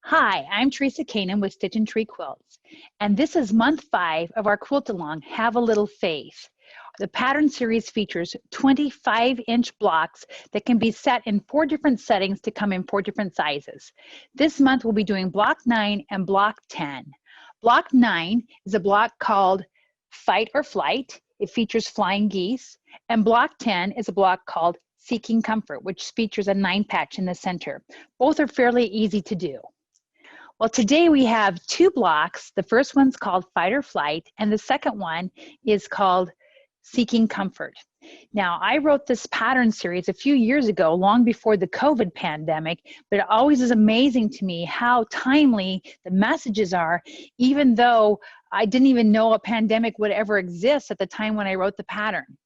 Hi, I'm Teresa Coenen with Stitch and Tree Quilts, and this is month 5 of our quilt-along, Have a Little Faith. The pattern series features 25-inch blocks that can be set in 4 different settings to come in 4 different sizes. This month we'll be doing block 9 and block 10. Block 9 is a block called Fight or Flight. It features flying geese, and block 10 is a block called Seeking Comfort, which features a 9 patch in the center. Both are fairly easy to do. Well, today we have 2 blocks. The first one's called Fight or Flight, and the second one is called Seeking Comfort. Now, I wrote this pattern series a few years ago, long before the COVID pandemic, but it always is amazing to me how timely the messages are, even though I didn't even know a pandemic would ever exist at the time when I wrote the pattern.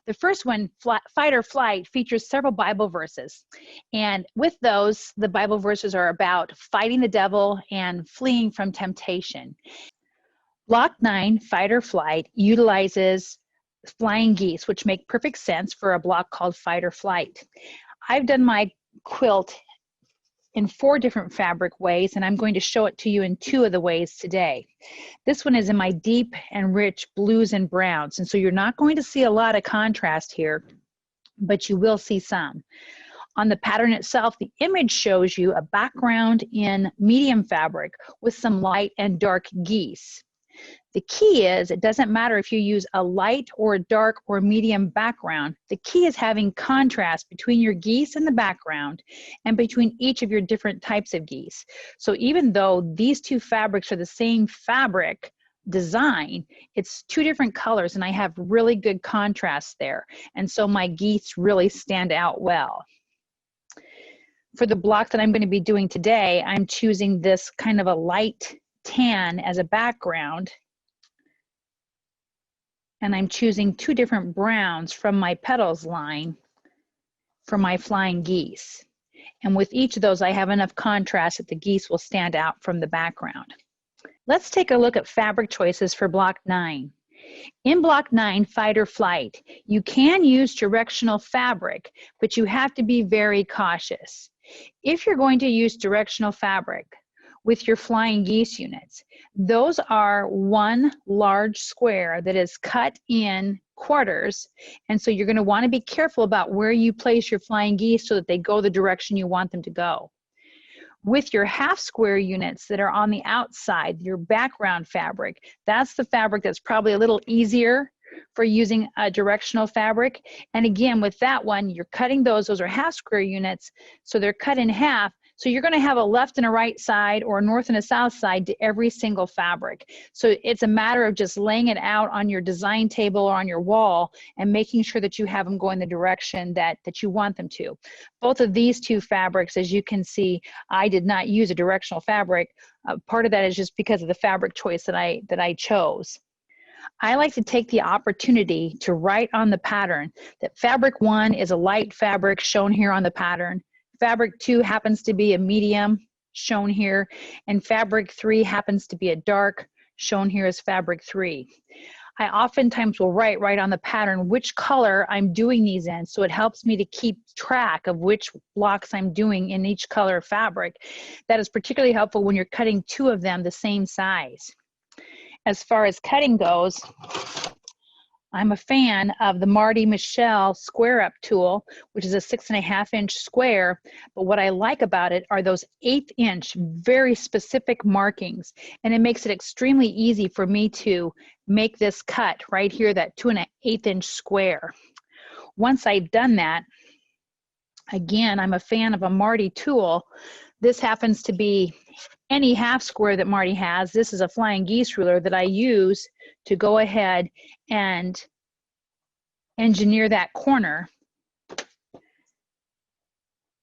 The first one, Fight or Flight, features several Bible verses. And with those, the Bible verses are about fighting the devil and fleeing from temptation. Block 9, Fight or Flight, utilizes flying geese, which make perfect sense for a block called Fight or Flight. I've done my quilt in 4 different fabric ways, and I'm going to show it to you in 2 of the ways today. This one is in my deep and rich blues and browns, and so you're not going to see a lot of contrast here, but you will see some. On the pattern itself, the image shows you a background in medium fabric with some light and dark geese. The key is, it doesn't matter if you use a light or a dark or medium background. The key is having contrast between your geese in the background and between each of your different types of geese. So even though these 2 fabrics are the same fabric design, it's 2 different colors, and I have really good contrast there. And so my geese really stand out well. For the block that I'm going to be doing today, I'm choosing this kind of a light tan as a background, and I'm choosing 2 different browns from my petals line for my flying geese. And with each of those, I have enough contrast that the geese will stand out from the background. Let's take a look at fabric choices for block 9. In block 9, Fight or Flight, you can use directional fabric, but you have to be very cautious. If you're going to use directional fabric with your flying geese units, those are 1 large square that is cut in quarters, and so you're going to want to be careful about where you place your flying geese so that they go the direction you want them to go. With your half square units that are on the outside, your background fabric, that's the fabric that's probably a little easier for using a directional fabric. And again, with that one, you're cutting those are half square units, so they're cut in half. So you're going to have a left and a right side or a north and a south side to every single fabric. So it's a matter of just laying it out on your design table or on your wall and making sure that you have them going the direction that you want them to. Both of these 2 fabrics, as you can see, I did not use a directional fabric. Part of that is just because of the fabric choice that I chose. I like to take the opportunity to write on the pattern that fabric 1 is a light fabric shown here on the pattern. Fabric 2 happens to be a medium, shown here, and fabric 3 happens to be a dark, shown here as fabric 3. I oftentimes will write right on the pattern which color I'm doing these in, so it helps me to keep track of which blocks I'm doing in each color of fabric. That is particularly helpful when you're cutting 2 of them the same size. As far as cutting goes, I'm a fan of the Marty Michelle Square Up tool, which is a 6.5-inch square, but what I like about it are those 1/8-inch, very specific markings, and it makes it extremely easy for me to make this cut right here, that 2.1/8-inch square. Once I've done that, again, I'm a fan of a Marty tool. This happens to be any half square that Marty has. This is a flying geese ruler that I use to go ahead and engineer that corner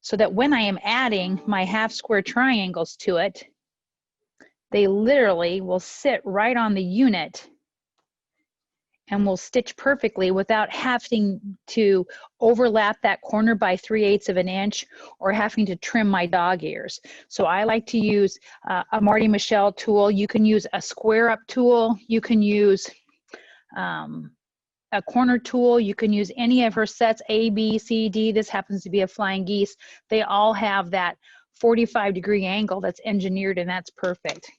so that when I am adding my half square triangles to it, they literally will sit right on the unit and will stitch perfectly without having to overlap that corner by 3/8 of an inch or having to trim my dog ears. So I like to use a Marty Michelle tool. You can use a square up tool. You can use a corner tool. You can use any of her sets, A, B, C, D. This happens to be a flying geese. They all have that 45-degree angle that's engineered, and that's perfect.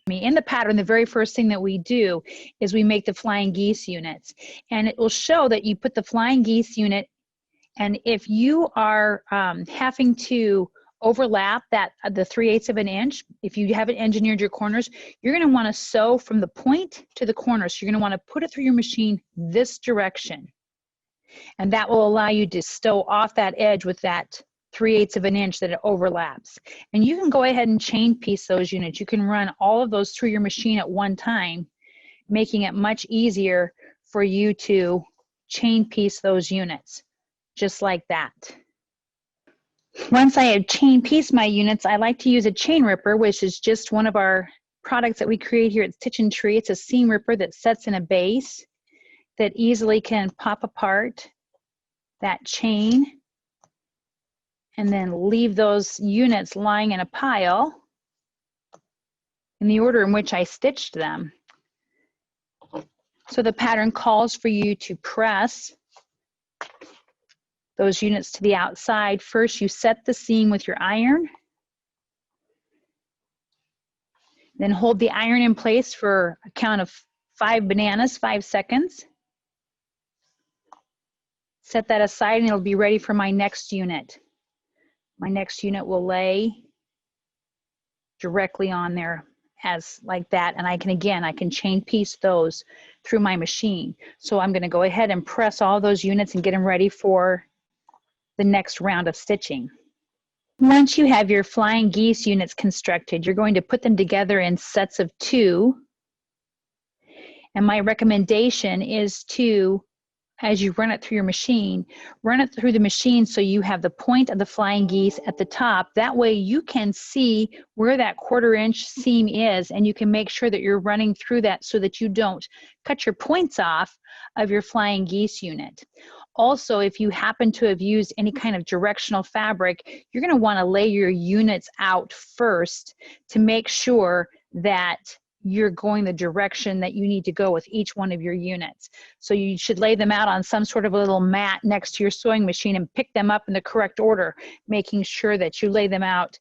In the pattern, the very first thing that we do is we make the flying geese units, and it will show that you put the flying geese unit, and if you are having to overlap that the 3/8 of an inch, if you haven't engineered your corners, you're going to want to sew from the point to the corner. So you're going to want to put it through your machine this direction, and that will allow you to sew off that edge with that 3/8 of an inch that it overlaps. And you can go ahead and chain piece those units. You can run all of those through your machine at one time, making it much easier for you to chain piece those units, just like that. Once I have chain pieced my units, I like to use a chain ripper, which is just one of our products that we create here at Stitch and Tree. It's a seam ripper that sets in a base that easily can pop apart that chain and then leave those units lying in a pile in the order in which I stitched them. So the pattern calls for you to press those units to the outside. First, you set the seam with your iron, then hold the iron in place for a count of 5 bananas, 5 seconds. Set that aside and it'll be ready for my next unit. My next unit will lay directly on there as like that, and I can chain piece those through my machine. So I'm going to go ahead and press all those units and get them ready for the next round of stitching. Once you have your flying geese units constructed, you're going to put them together in sets of 2. And my recommendation is to, as you run it through your machine, run it through the machine so you have the point of the flying geese at the top. That way you can see where that 1/4 inch seam is, and you can make sure that you're running through that so that you don't cut your points off of your flying geese unit. Also, if you happen to have used any kind of directional fabric, you're going to want to lay your units out first to make sure that you're going the direction that you need to go with each one of your units. So you should lay them out on some sort of a little mat next to your sewing machine and pick them up in the correct order, making sure that you lay them out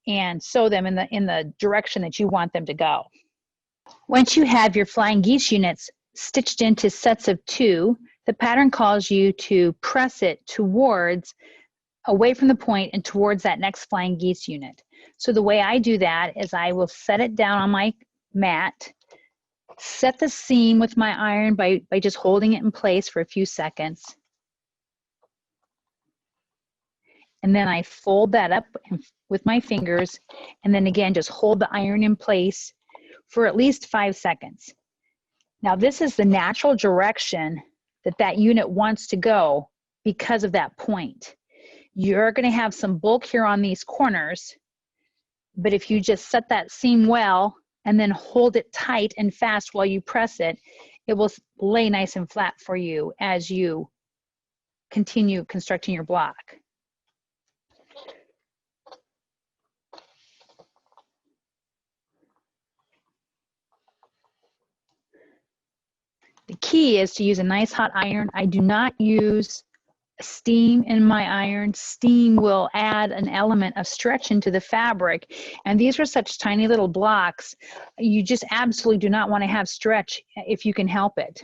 and sew them in the direction that you want them to go. Once you have your flying geese units stitched into sets of 2, the pattern calls you to press it towards, away from the point and towards that next flying geese unit. So the way I do that is I will set it down on my mat, set the seam with my iron by just holding it in place for a few seconds. And then I fold that up with my fingers, and then again just hold the iron in place for at least 5 seconds. Now this is the natural direction that unit wants to go because of that point. You're going to have some bulk here on these corners, but if you just set that seam well and then hold it tight and fast while you press it, it will lay nice and flat for you as you continue constructing your block. The key is to use a nice hot iron. I do not use steam in my iron. Steam will add an element of stretch into the fabric, and these are such tiny little blocks. You just absolutely do not want to have stretch if you can help it.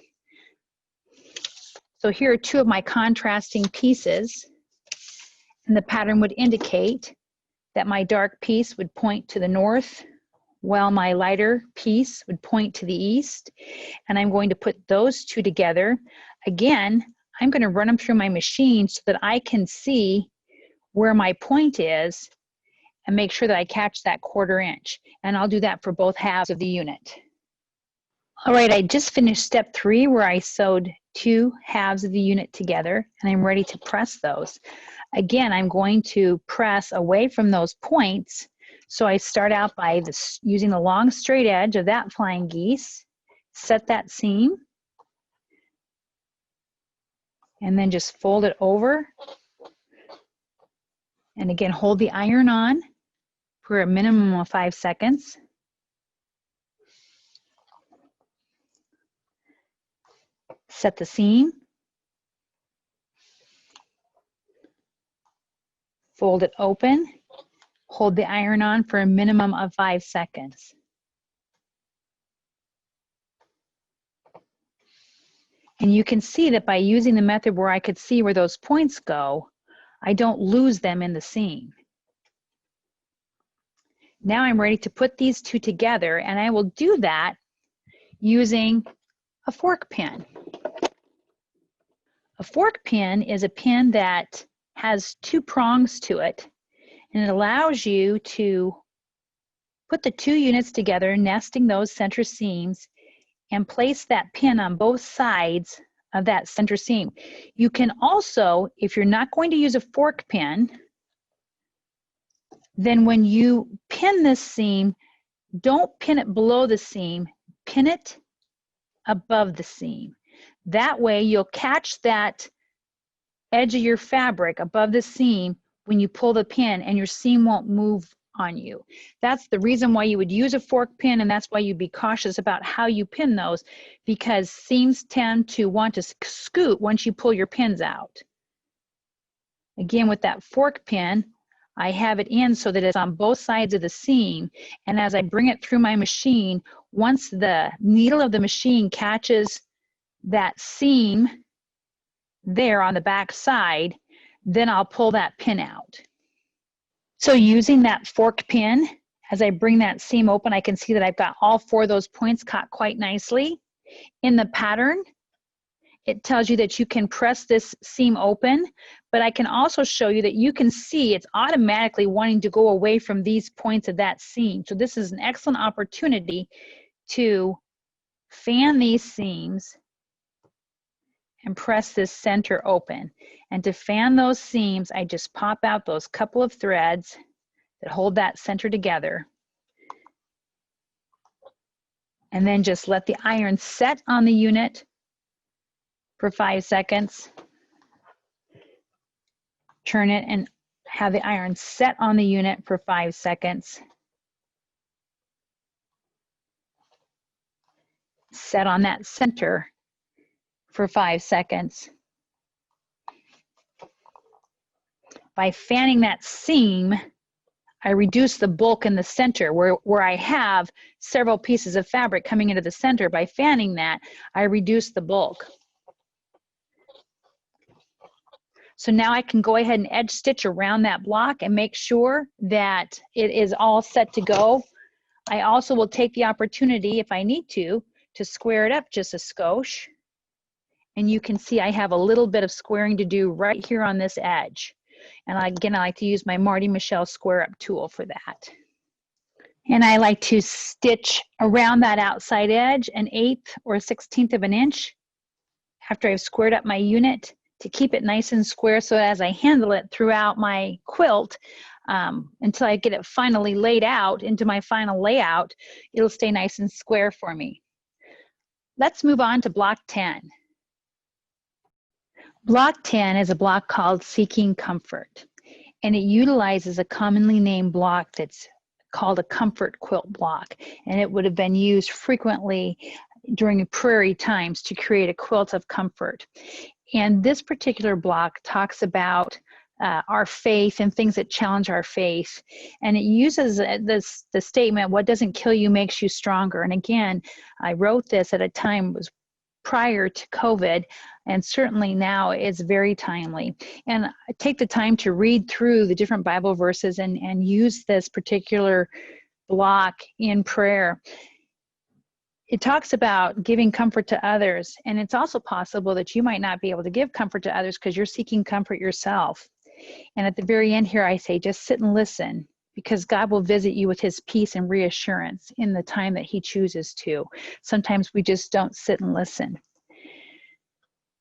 So here are 2 of my contrasting pieces, and the pattern would indicate that my dark piece would point to the north, while my lighter piece would point to the east. And I'm going to put those 2 together. Again, I'm going to run them through my machine so that I can see where my point is and make sure that I catch that 1/4 inch. And I'll do that for both halves of the unit. All right, I just finished step 3 where I sewed 2 halves of the unit together, and I'm ready to press those. Again, I'm going to press away from those points. So I start out by using the long straight edge of that flying geese, set that seam, and then just fold it over. And again, hold the iron on for a minimum of 5 seconds. Set the seam. Fold it open. Hold the iron on for a minimum of 5 seconds. And you can see that by using the method where I could see where those points go, I don't lose them in the seam. Now I'm ready to put these two together, and I will do that using a fork pin. A fork pin is a pin that has 2 prongs to it, and it allows you to put the 2 units together, nesting those center seams, and place that pin on both sides of that center seam. You can also, if you're not going to use a fork pin, then when you pin this seam, don't pin it below the seam, pin it above the seam. That way you'll catch that edge of your fabric above the seam when you pull the pin, and your seam won't move on you. That's the reason why you would use a fork pin, and that's why you'd be cautious about how you pin those, because seams tend to want to scoot once you pull your pins out. Again, with that fork pin, I have it in so that it's on both sides of the seam, and as I bring it through my machine, once the needle of the machine catches that seam there on the back side, then I'll pull that pin out. So using that fork pin, as I bring that seam open, I can see that I've got all 4 of those points caught quite nicely. In the pattern, it tells you that you can press this seam open, but I can also show you that you can see it's automatically wanting to go away from these points of that seam. So this is an excellent opportunity to fan these seams and press this center open. And to fan those seams, I just pop out those couple of threads that hold that center together. And then just let the iron set on the unit for 5 seconds. Turn it and have the iron set on the unit for 5 seconds. Set on that center for 5 seconds. By fanning that seam, I reduce the bulk in the center where I have several pieces of fabric coming into the center. By fanning that, I reduce the bulk. So now I can go ahead and edge stitch around that block and make sure that it is all set to go. I also will take the opportunity, if I need to square it up just a skosh. And you can see I have a little bit of squaring to do right here on this edge. And again, I like to use my Marty Michelle square up tool for that. And I like to stitch around that outside edge 1/8 or 1/16 of an inch after I've squared up my unit to keep it nice and square, so as I handle it throughout my quilt until I get it finally laid out into my final layout, it'll stay nice and square for me. Let's move on to block 10. Block 10 is a block called Seeking Comfort, and it utilizes a commonly named block that's called a comfort quilt block, and it would have been used frequently during prairie times to create a quilt of comfort. And this particular block talks about our faith and things that challenge our faith, and it uses the statement, "What doesn't kill you makes you stronger." And again, I wrote this at a time was prior to COVID, and certainly now it's very timely. And I take the time to read through the different Bible verses and use this particular block in prayer. It talks about giving comfort to others, and it's also possible that you might not be able to give comfort to others because you're seeking comfort yourself. And at the very end here, I say, just sit and listen, because God will visit you with his peace and reassurance in the time that he chooses to. Sometimes we just don't sit and listen.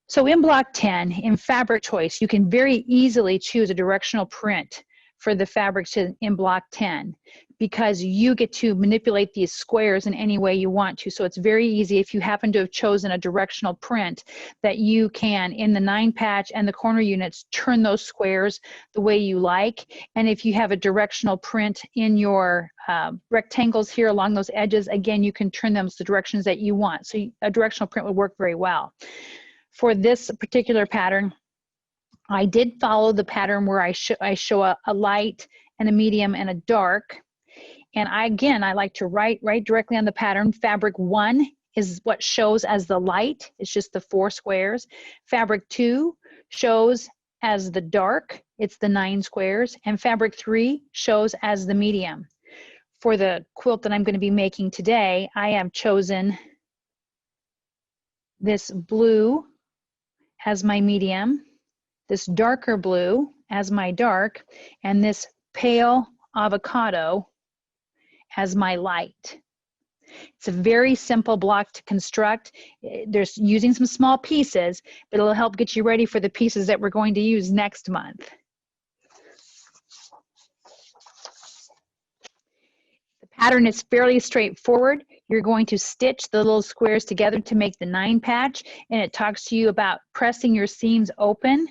So in block 10, in fabric choice, you can very easily choose a directional print for the fabrics in block 10, because you get to manipulate these squares in any way you want to. So it's very easy, if you happen to have chosen a directional print, that you can, in the 9 patch and the corner units, turn those squares the way you like. And if you have a directional print in your rectangles here along those edges, again, you can turn them the directions that you want. So a directional print would work very well. For this particular pattern, I did follow the pattern where I show a light and a medium and a dark. And I like to write directly on the pattern. Fabric 1 is what shows as the light. It's just the 4 squares. Fabric 2 shows as the dark. It's the 9 squares. And fabric 3 shows as the medium. For the quilt that I'm going to be making today, I have chosen this blue as my medium, this darker blue as my dark, and this pale avocado as my light. It's a very simple block to construct. There's using some small pieces, but it'll help get you ready for the pieces that we're going to use next month. The pattern is fairly straightforward. You're going to stitch the little squares together to make the 9 patch, and it talks to you about pressing your seams open.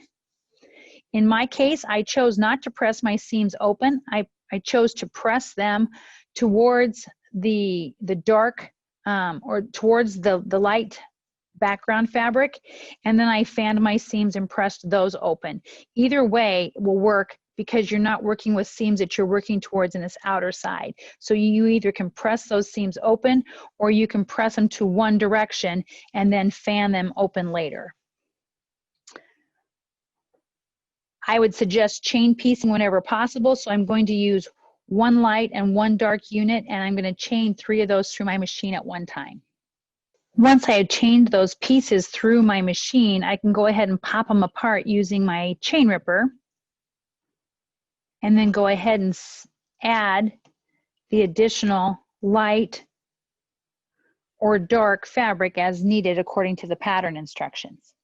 In my case, I chose not to press my seams open. I chose to press them towards the dark or towards the light background fabric, and then I fanned my seams and pressed those open. Either way will work because you're not working with seams that you're working towards in this outer side. So you either can press those seams open or you can press them to one direction and then fan them open later. I would suggest chain piecing whenever possible, so I'm going to use 1 light and 1 dark unit, and I'm going to chain 3 of those through my machine at one time. Once I have chained those pieces through my machine, I can go ahead and pop them apart using my chain ripper, and then go ahead and add the additional light or dark fabric as needed according to the pattern instructions.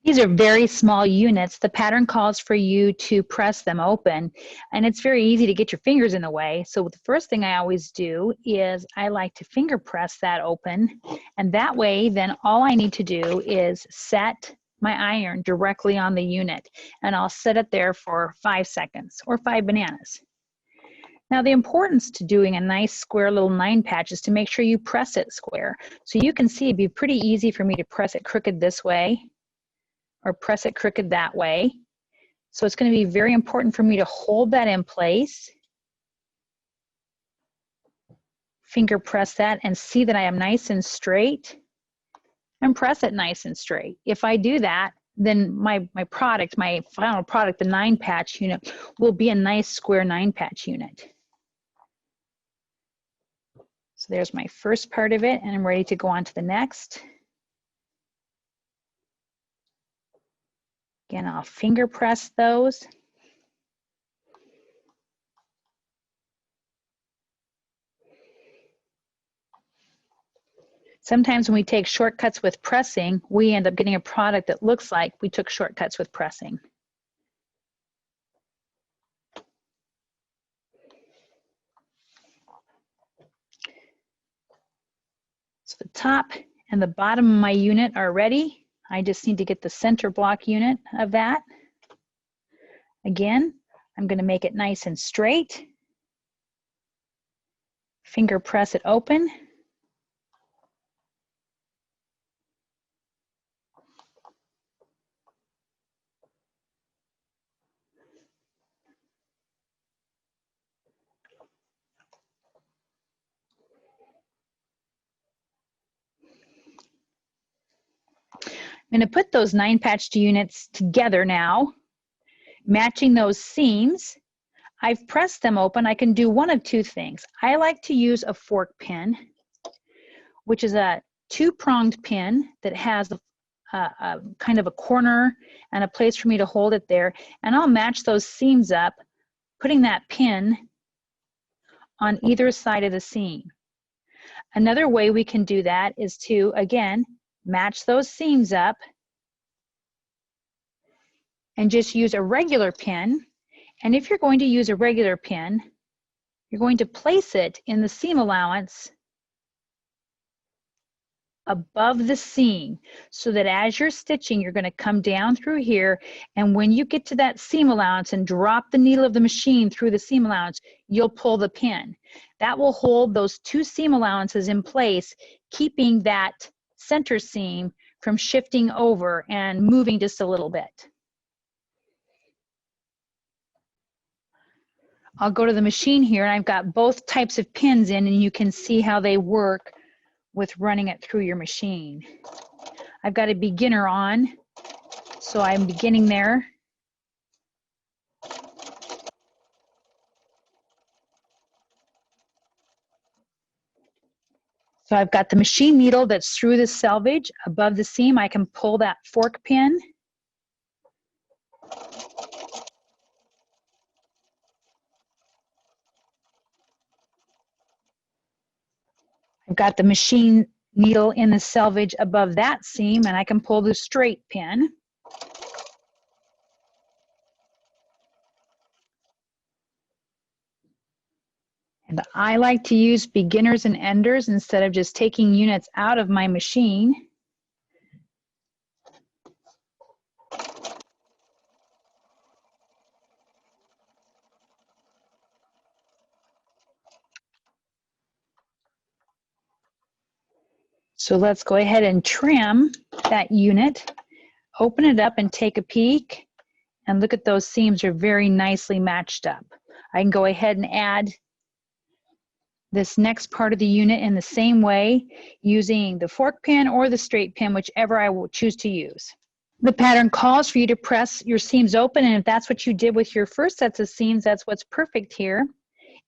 These are very small units. The pattern calls for you to press them open, and it's very easy to get your fingers in the way. So the first thing I always do is I like to finger press that open, and that way then all I need to do is set my iron directly on the unit, and I'll set it there for 5 seconds or 5 bananas. Now the importance to doing a nice square little 9 patch is to make sure you press it square. So you can see it'd be pretty easy for me to press it crooked this way or press it crooked that way. So it's going to be very important for me to hold that in place, finger press that, and see that I am nice and straight, and press it nice and straight. If I do that, then my final product, the 9 patch unit, will be a nice square 9 patch unit. So there's my first part of it, and I'm ready to go on to the next. Again, I'll finger press those. Sometimes when we take shortcuts with pressing, we end up getting a product that looks like we took shortcuts with pressing. So the top and the bottom of my unit are ready. I just need to get the center block unit of that. Again, I'm going to make it nice and straight. Finger press it open. I'm going to put those 9 patched units together now, matching those seams. I've pressed them open. I can do one of 2 things. I like to use a fork pin, which is a 2-pronged pin that has a kind of a corner and a place for me to hold it there. And I'll match those seams up, putting that pin on either side of the seam. Another way we can do that is to, again, match those seams up and just use a regular pin. And if you're going to use a regular pin, you're going to place it in the seam allowance above the seam, so that as you're stitching, you're going to come down through here, and when you get to that seam allowance and drop the needle of the machine through the seam allowance, you'll pull the pin. That will hold those 2 seam allowances in place, keeping that center seam from shifting over and moving just a little bit. I'll go to the machine here, and I've got both types of pins in, and you can see how they work with running it through your machine. I've got a beginner on, so I'm beginning there. So I've got the machine needle that's through the selvage above the seam. I can pull that fork pin. I've got the machine needle in the selvage above that seam, and I can pull the straight pin. And I like to use beginners and enders instead of just taking units out of my machine. So let's go ahead and trim that unit, open it up and take a peek, and look at those seams are very nicely matched up. I can go ahead and add this next part of the unit in the same way using the fork pin or the straight pin, whichever I will choose to use. The pattern calls for you to press your seams open, and if that's what you did with your first sets of seams, that's what's perfect here.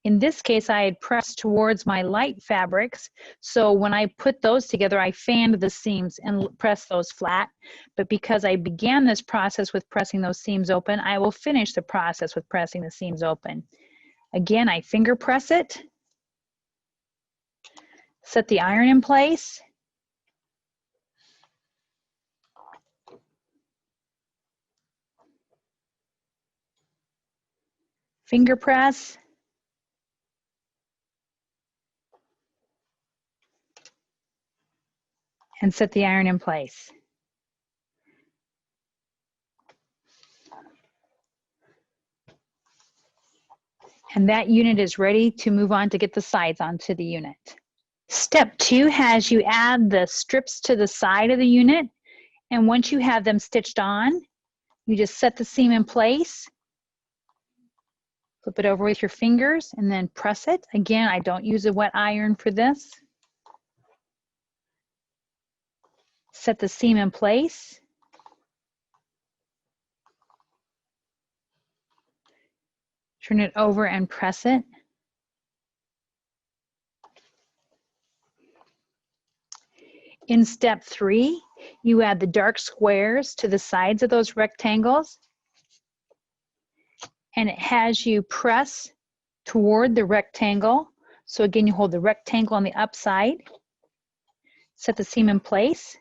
In this case, I had pressed towards my light fabrics, so when I put those together, I fanned the seams and pressed those flat. But because I began this process with pressing those seams open, I will finish the process with pressing the seams open. Again, I finger press it, set the iron in place, finger press, and set the iron in place. And that unit is ready to move on to get the sides onto the unit. Step 2 has you add the strips to the side of the unit, and once you have them stitched on, you just set the seam in place, flip it over with your fingers, and then press it. Again, I don't use a wet iron for this. Set the seam in place. Turn it over and press it. In step 3, you add the dark squares to the sides of those rectangles, and it has you press toward the rectangle. So again, you hold the rectangle on the upside, set the seam in place,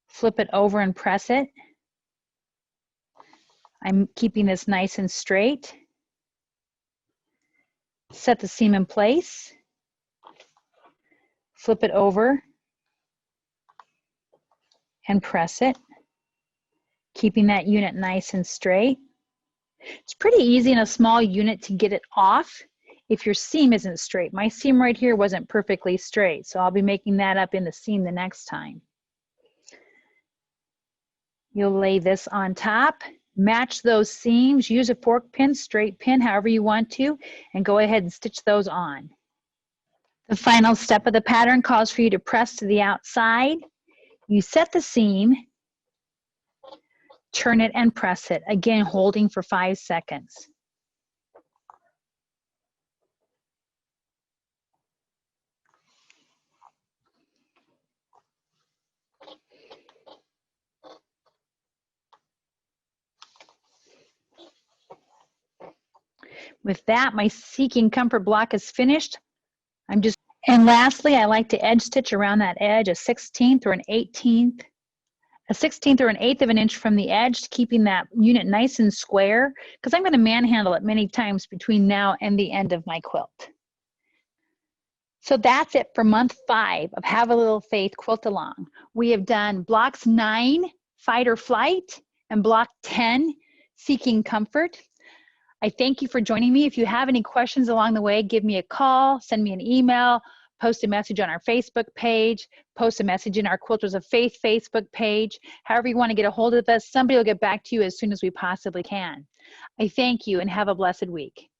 flip it over and press it. I'm keeping this nice and straight. Set the seam in place, flip it over, and press it, keeping that unit nice and straight. It's pretty easy in a small unit to get it off if your seam isn't straight. My seam right here wasn't perfectly straight, so I'll be making that up in the seam the next time. You'll lay this on top, match those seams, use a fork pin, straight pin, however you want to, and go ahead and stitch those on. The final step of the pattern calls for you to press to the outside. You set the seam, turn it and press it, again holding for 5 seconds. With that, my Seeking Comfort block is finished. And lastly, I like to edge stitch around that edge a 1/16 or an 1/18, a 1/16 or an 1/8 of an inch from the edge, keeping that unit nice and square, because I'm going to manhandle it many times between now and the end of my quilt. So that's it for month 5 of Have a Little Faith Quilt Along. We have done blocks 9, Fight or Flight, and block 10, Seeking Comfort. I thank you for joining me. If you have any questions along the way, give me a call, send me an email, post a message on our Facebook page, post a message in our Quilters of Faith Facebook page. However you want to get a hold of us, somebody will get back to you as soon as we possibly can. I thank you and have a blessed week.